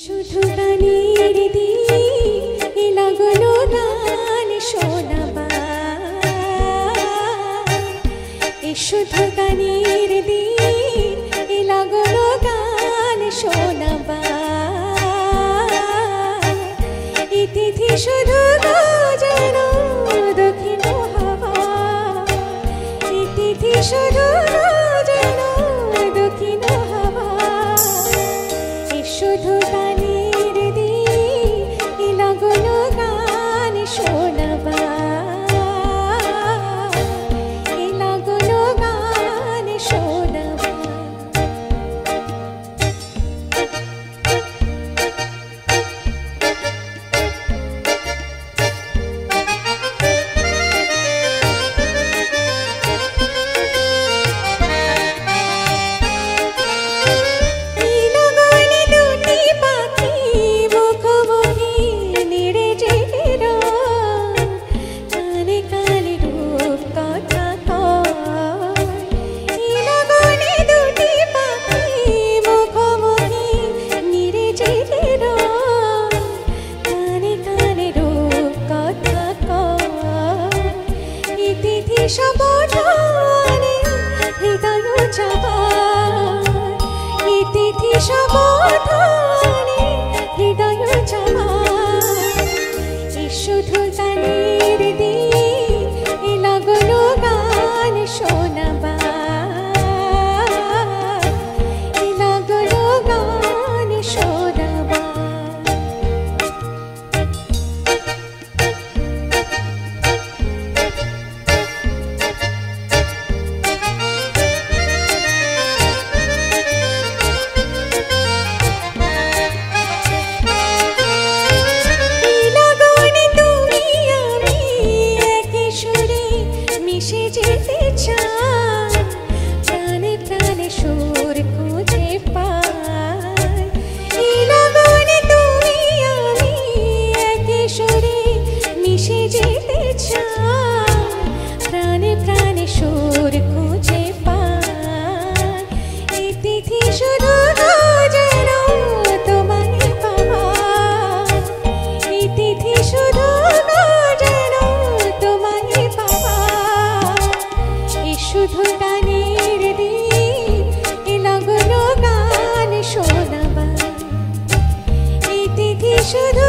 শুধু গানের দিন লাগলো গান শোনাবা, শুধু গানের দিন লাগলো গান শোনাবা। তিথি শুধু যেন দক্ষিণ হাওয়া, তিথি শুধু যেন দক্ষিণ হাওয়া। শুধু গানের দিন লাগলো গান শোনাবা, লাগলো গান শোনাবা। সবটানে হৃদয় চাপা, তিথি সবটানে হৃদয় চাপা। শুধু গানের দিন লাগলো গান শোনাবা, লাগলো গান শোনাবা। মিশে যেতে চাই, প্রাণে প্রাণে সুর খুঁজে পাই। এই লগনে তুমি আমি একে সুরে মিশে যেতে চাই, প্রাণে প্রাণে সুর খুঁজে পাই। এই তিথি শুধু যেন তোমায় পাওয়া, এই তিথি শুধু যেন তোমায় পাওয়া। শুধু গানের দিন লাগলো গান শোনাবা, এই তিথি শুধু